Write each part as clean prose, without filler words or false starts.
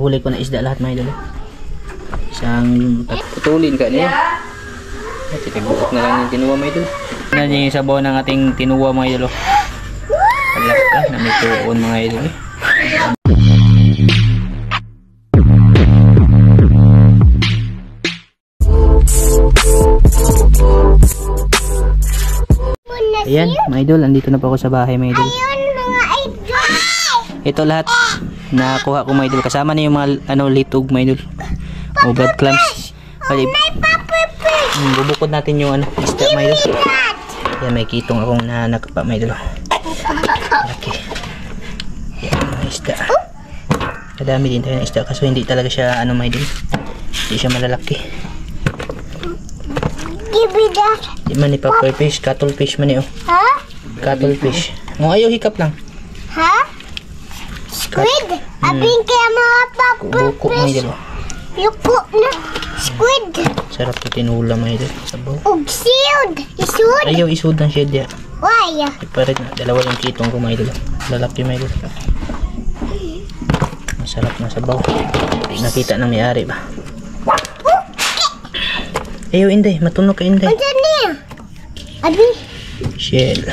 huli ko na isda lahat mga idol. Isang putulin ka niya. At itagbuot na lang yung tinuwa mga idol. Yan yung sabaw ng ating tinuwa mga idol. Palak ka na may tuon mga idol. Ayan mga idol, andito na po ako sa bahay mga idol. Ito lahat nakuha ko mga idol. Kasama na yung mga litog mga idol. O blood clams. Bubukod natin yung isda mga idol. Yan, may kitong akong nakapa mga idol. Okay. Yan mga isda. Kadami din tayo ng isda kaso hindi talaga siya mga idol. Hindi siya malalaki. Di man ni puffer fish, cuttlefish man niyo. Ha? Cuttlefish. Mo ayaw hikap lang. Ha? Squid? Abing kaya mga puffer fish. Yuko na. Squid. Sarap ito tinula mga idol. Sabaw. Ug sealed. Isud. Ayaw isud ng shed ya. Why? Iparit na. Dalawa yung kitong ko mga idol. Lalaki mga idol. Masarap na sabaw. Nakita ng may-ari ba? Ayaw Inday. Matunog ka Inday. Ano niya? Abi. Shell.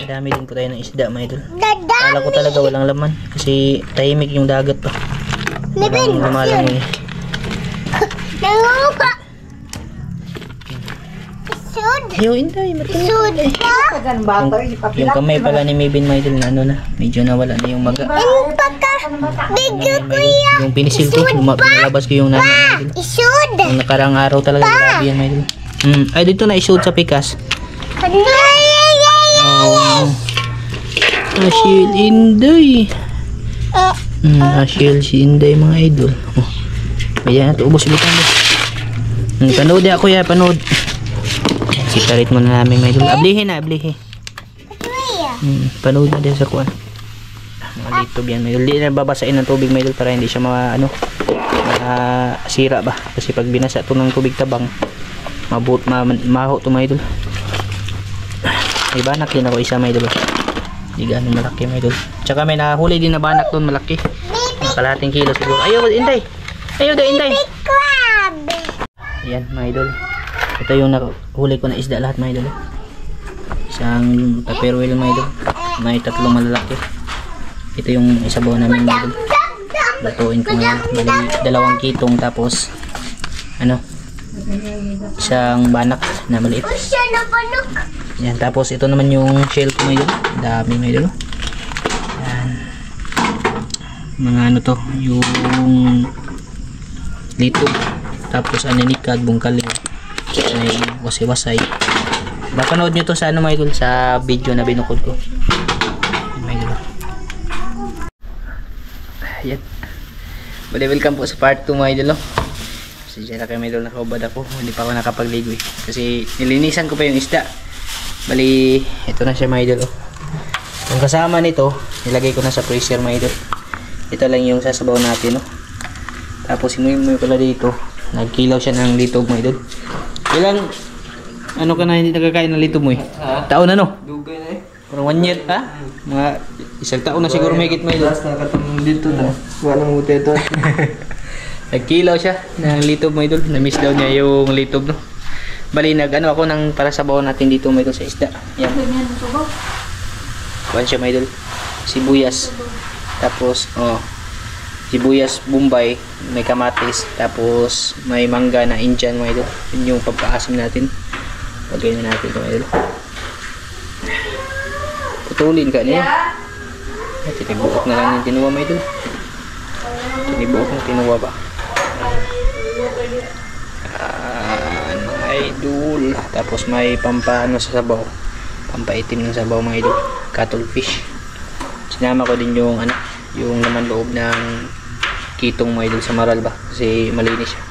Madami din po tayo ng isda mga idol. Kala ko talaga walang laman. Kasi tahimik yung dagat pa. Walang lumalangoy. Nanguka. Isud. Ayaw Inday. Matunog Isud pa. yung kamay pala ni Maybin mga idol na medyo nawala na yung maga. Bigyo kuya. Yung pinisil ko. Pinalabas ko yung naman. Isud. Yung nakarang araw talaga grabe yan mga idol. Ay dito na isud sa pikas. Asyil Inday. Asyil si Inday mga idol. Ayan ito ubos ulit mo. Panood ya kuya, panood. Sikarit mo na namin mga idol. Ablihin na, ablihin. Panood na din sa kuwan. Mga dito yan mga idol. Hindi na babasain ng tubig mga idol para hindi siya sira ba. Kasi pag binasa ito ng tubig tabang maho ito mga idol. May banak din ako isa mga idol. Hindi gano'ng malaki mga idol. Tsaka may nahuli din na banak doon malaki. Kalahating kilo siguro. Ayaw Inday. Ayaw da Inday. Ayan mga idol. Ito yung nahuli ko na isda lahat mga idol. Isang tupperware mga idol. May tatlong malalaki. Ito yung isabaw namin mga idol. Lutuin ko ngayon. Dalawang kitong tapos isang banak na maliit. Yan, tapos ito naman yung shell ko ngayon. Dami mga idol. Yan. Mga to, yung litog. Tapos aninikad, bungkali. May wasay-wasay. Mapanood nyo to sa mga idol, sa video na binukod ko. Mga idol. Yan. Welcome po sa part 2 mga idol. Kasi dyan na kayo mga idol, nakaubad ako. Hindi pa ako nakapagligo eh. Kasi nilinisan ko pa yung isda. Bali, ito na siya mga idol. Yung kasama nito, nilagay ko na sa freezer mga idol. Ito lang yung sasabaw natin. Tapos sinuwi pala dito. Nagkilaw siya ng litog mga idol. Ilang, ka na hindi nakakain ng litog mo eh? Taon na no? Dugay na eh. Parang 1 year ha? Mga isang taon na siguro may higit mga idol. Last na katong dito na. Walang muti ito. Nagkilaw siya ng litog mga idol. Na-miss daw niya yung litog no. Bali ako ng para sabaw natin dito mga idol sa isda. Yan. Kuhan siya mga idol. Sibuyas. Tapos sibuyas Bombay, may kamatis, tapos may mangga na Indian mga idol. Yun yung pagkaasim natin. Pagkain na natin ito mga idol. Putulin ka niya. Tinibuot na lang yung tinuwa mga idol. Tinibuot na tinuwa ba? Idol. Tapos may pampaano sa sabaw. Pampaitim ng sabaw mga idol. Cuttlefish. Sinama ko din yung yung naman loob ng kitong mga idol sa maral ba. Kasi malinis siya.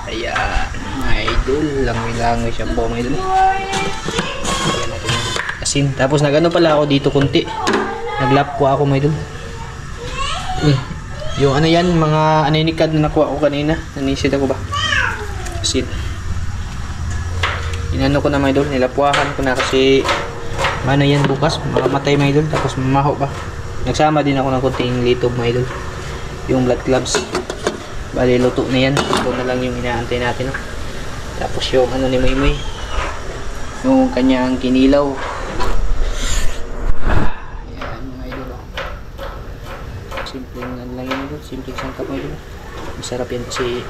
Ayan. Mga idol. Langoy-langoy siya po mga idol. Ayan natin yung asin. Tapos pala ako dito kunti. Naglap ko ako mga idol. Yung yan. Mga aninikad na nakuha ko kanina. Nanisid ako ba? Asin. Inano ko na mga idol, nilapuahan ko na kasi yan bukas, mamamatay mga idol, tapos mamaho pa. Nagsama din ako ng kunting litog mga idol. yung blood gloves. Bali luto na yan. Ito na lang yung inaantay natin, no? Tapos yung ano ni Moymoy, yung kanyang kinilaw. Ayan mga idol, oh. Simple nga lang yun, idol. Simple sangkap mga idol. Masarap yan kasi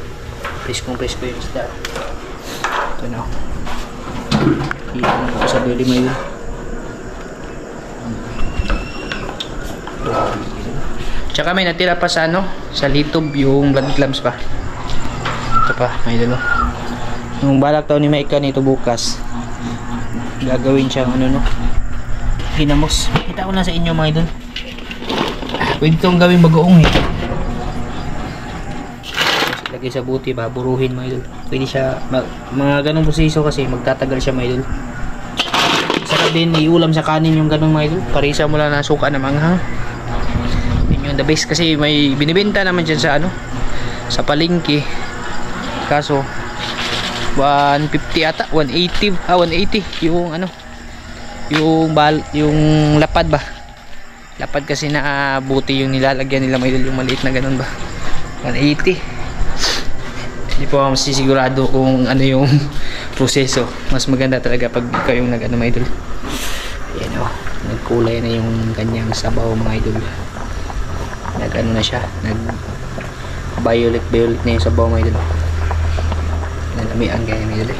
presko yung isda. Ito na, oh. Kita na ako sa beli mga idol. Tsaka may natira pa sa ano, sa litob yung blood gloves pa. Ito pa mga idol, oh. Nung balak daw ni Maika nito bukas, gagawin siyang ano, no, ginamos. Kita ko na sa inyo mga idol. Pwede itong gawing bagoong eh. Lagay sa buti, baburuhin mga idol. Pwede siya, mga ganong proseso kasi magtatagal siya mga idol. Sarap din iulam sa kanin yung ganong mga idol. Parisa mo lang na suka na manghang. Yun yung the best kasi may binibenta naman dyan sa ano, sa palengke. Kaso 150 ata, 180 yung ano, yung lapad ba, lapad kasi na buti yung nilalagyan nila mga idol, yung maliit na ganun ba, 180. Hindi po ako masisigurado kung ano yung proseso. Mas maganda talaga pag ikaw yung nag ano mga idol. Ayan, oh, nagkulay na yung kanyang sabaw mga idol, nag ano na siya, nag violet na yung sabaw mga idol. Nalamian kaya may dali.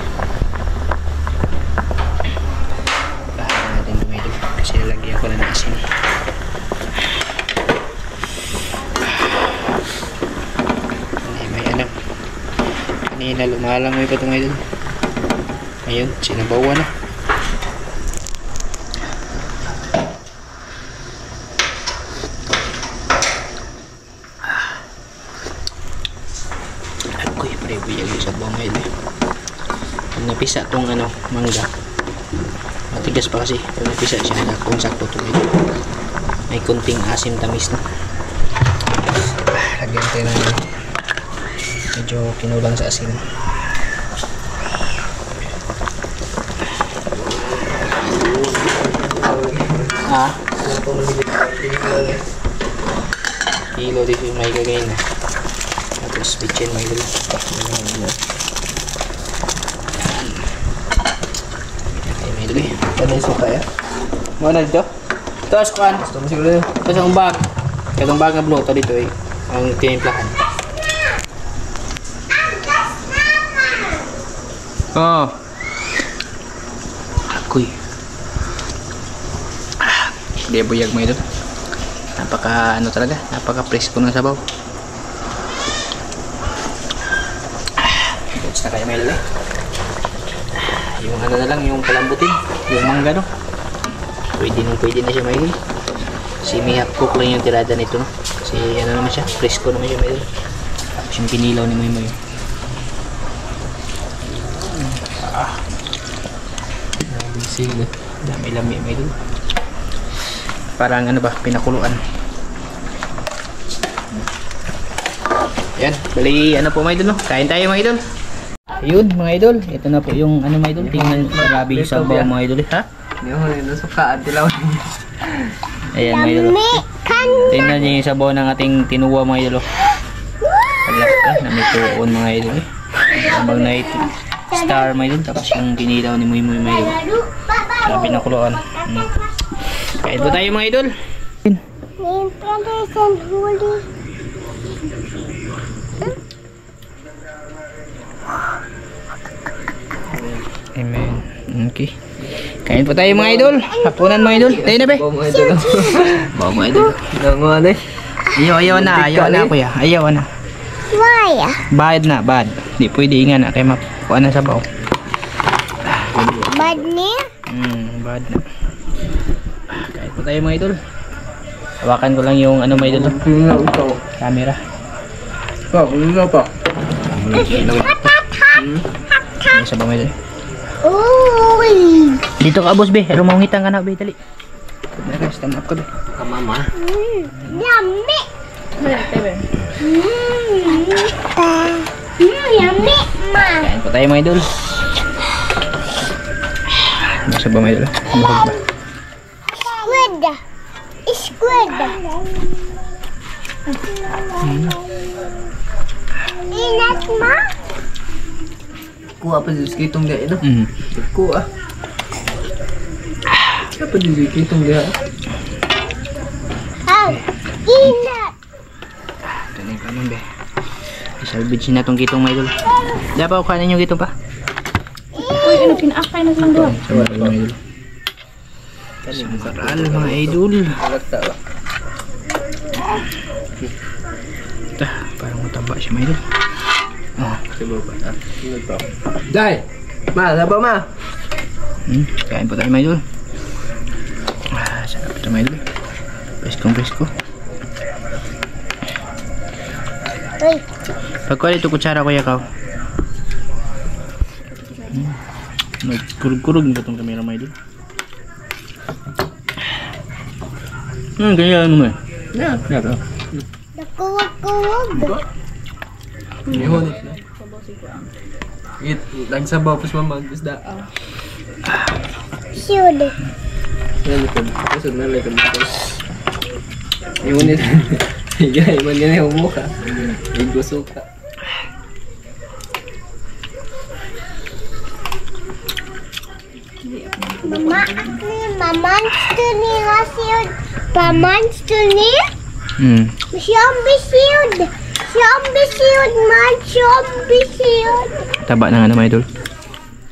Bahala natin may dali kasi lalagyan ko na ng asin. May alam. Kanina lumalangoy pa ito may dali. Ayun, sinabawa na. Ako'y pre-buyag yung sabaw ngayon eh. Pag napisa tong ano, mangga, matigas pa kasi. Pag napisa siya, kung sakto ito may kunting asim tamis na. Lagyan tayo na medyo kinulang sa asin. Kilo dito yung may gagawin na. Tapos bitchin may gula. May duli. Ano yung suka ya? Mana dito? Ito askuan. Gusto mo siguro yun? Ito sa bag. Itong bag na blue. Ito dito eh. Ang tinimplahan. Oh. Akoy. Hindi buyag mo ito. Napaka ano talaga. Napaka presko ng sabaw. Goods na kayo may lala. Yung ano na lang, yung palambutin, yung mangga no. Pwede na siya may. Si half cook lang yung tirada nito no. Kasi ano naman siya, presko naman siya may. Tapos yung pinilaw ni Moy Moy. Sili. Dami-lami may doon. Parang ano ba, pinakuluan. Yan, bali ano po mga idol no. Kain tayo mga idol. Ayun mga idol, ito na po yung ano mga idol. Tingnan grabe yung sabaw mga idol ha. Hindi ako rin nasukaan tilaw. Ayan mga idol. Tingnan niyo yung sabaw ng ating tinuwa mga idol. Palaka na may tuon mga idol. Habang night star mga idol. Tapos yung pinilaw ni Moy Moy mga idol. Grabe na kuluan. Kain po tayo mga idol. Amen. Okay. Kain po tayo mga idol. Hapunan mga idol. Tayo na be. Bawa mo idol. Bawa mga idol. Nanguhan eh. Ayaw na kuya. Ayaw na. Why? Bad na, bad. Di pwede nga na kay makuha na sa baw. Bad niya? Bad na. Kain po tayo mga idol. Hawakan ko lang yung ano mga idol. Tingnan ito. Camera. Pa, tingnan pa. Ano sa baw mga idol? Uy! Dito ka boss be. Rumangitang ka na be. Dali. Stand up ka be. Mama. Yummy! Yummy, ma! Kain po tayo mga idol. Ano sa baw mga idol? Mahog ba? Squid! Squid! Inat ma. Kuha pa sa kitong dia ito. Hmm. Kuha. Apa din sa kitong dia? Ay, inat. Ito na yung kanon be. Isalvage na tong kitong mga idol. Di ba kuhanin yung kitong pa? Uy, ano, kinaakay na silang doon. Sawa mga idol. Samaral mga idol. Alagta ba? Ito, parang mataba siya mga idol. Oh. Sa baba. Sunod pa. Dai! Ma, laba ma! Kain po tayo mga idol. Sarap ito mga idol. Presko. Uy, Pagkuha dito kutsara ko yakaw. Nagkurug-kurug na itong kamera mga idol. Kaya ano mo eh. Yeah. nakuwag-kuwag. Ihonit na. Nagsabaw pa sa mamang isda. Siyod. Nalikod. Kasod na nalikod. Ihonit. Higay, man yan yung mukha. Iguso ka. Mama, pamonster ni nga siyod. Pamonster ni? Zombie siyod. Zombie siyod man. Zombie siyod. Taba ng ano mga idol.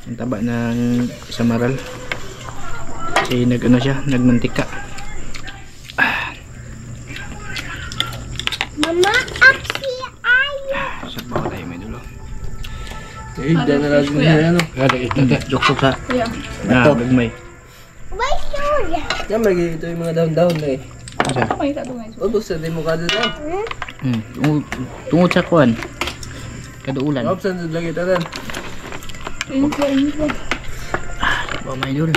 Ang taba ng samaral. Kasi nag-ano siya, nagmantika. Mama, aksi ayo. Sabaw tayo mga idol. Eh, dyan na lang niya ano. Joksok sa Kuya, gagmay. May siyod. Yan, lagi ito yung mga down-down na eh. may isa doon ngayon. Ubus sa di mo kada daw. Tungod sa kuwan. Kaduulan. Opsan sa lagi tanan. Ayun po. Sabaw mga idol.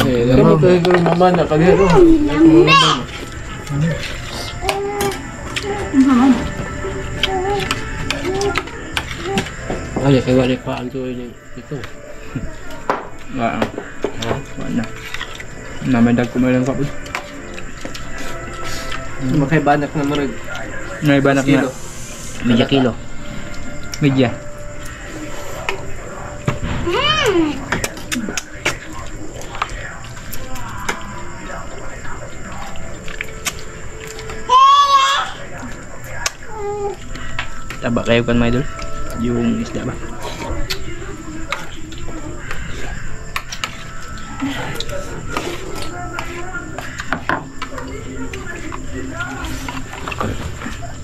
Eh, lama ko yung mama na kalero. Ay, kaya wala pa ang tuloy ito. Wala. Namadag ko meron kapag. Makaibanak na marag. May banak na. Medya kilo. Medya. Taba kayo kan mga idol? Yung isda ba?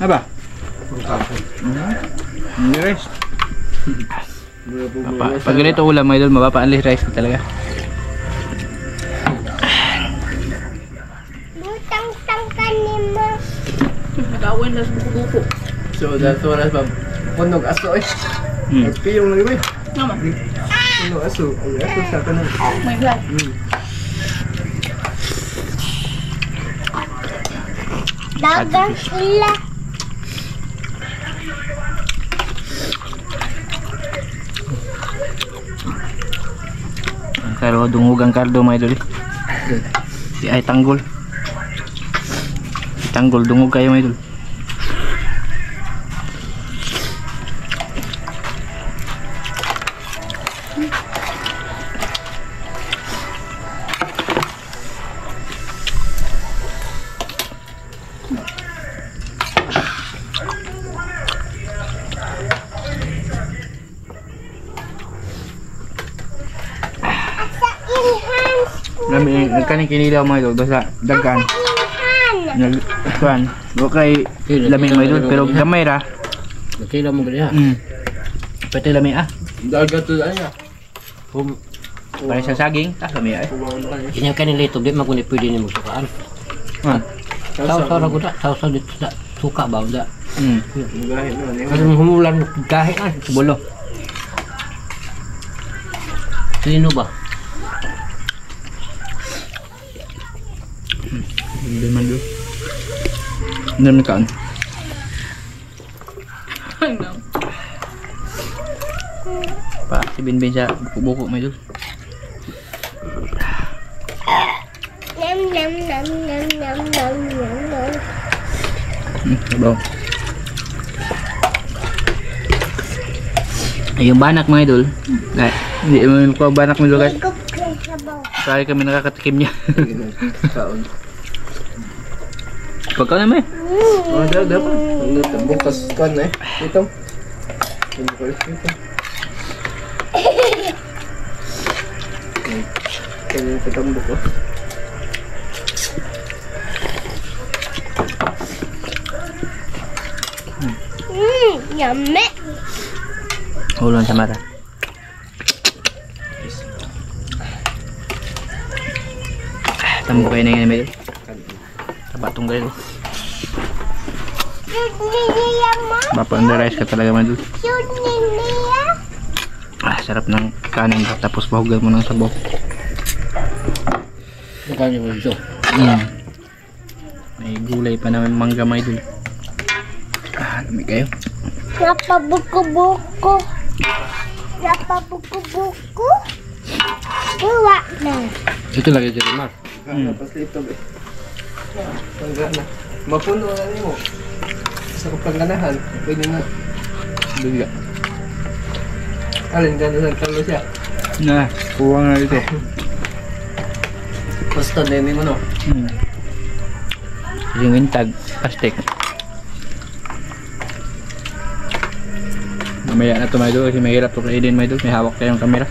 Apa? Rice. Pag ganito ulam mga idol, mapapa-unli rice ko talaga. Butang-tang ka ni mo. Nag-awan na sa buko-buko. So, that's oras ba? Punog aso eh. Piyong lagi ba? Nama, Punog aso. Ang aso sa kanan. may glass. Dagang sila. Karo dungugang kardo mga idol. Di ay tanggol. Tanggol dungog kayo mga idol. Nami nagkaning kinilaw mga idol basta dagkan. Nagkuan. Wa kay lamig mga idol pero gamay ra. Nakila mo ganyan. Pati lamig ah. Dagat to ano. Para sa saging, ta lamig ay. Kanya kanila ito, di magunit pwede niyo magsukaan. Tao-tao na guda, tao-tao dito sa suka ba? Da. Gahin naman. Kasi humulan, kahit na, Bulo. sino ba? Hindi man do. Hindi man kaan. Ano? Pa si Binbin sa buko-buko mga idol. Nam nam nam nam nam nam nam nam. Sabaw. Ay, yung banak mga idol. Ay, hindi mo ko banak mga idol guys. Ikot ka sa baw. Kaya kami nakakatikim niya. Sige na. Kaon. Pagka naman eh. Oh, dapat. Bukas kan eh. Ito. Bukas ito. Kaya yung katambok ko. Yummy. Ulan sa mata. Tamo kayo na yan, Mel. Tabatong kayo. Shoot niya mo. Mapa-underize ka talaga, Mel. Shoot niya. Sarap ng kanin ka. Tapos bahugan mo ng sabaw. Magkano mo ito? May gulay pa naman mangga, mga idol. Dami kayo. Napabuko-buko. Napabuko-buko. Buwa na. Ito lagi dyan, Mar. Tapos ito eh. Panggana. Mapuno na mo. Sa pangganahan. Pwede na. Bigla. Alin gano'n nagtalo siya. Na, kuha na dito. Basta nene mo no. Yung wintag, pastek. Mamaya na ito, mga idol, kasi mahirap ito kainin, mga idol. May hawak tayong kamera.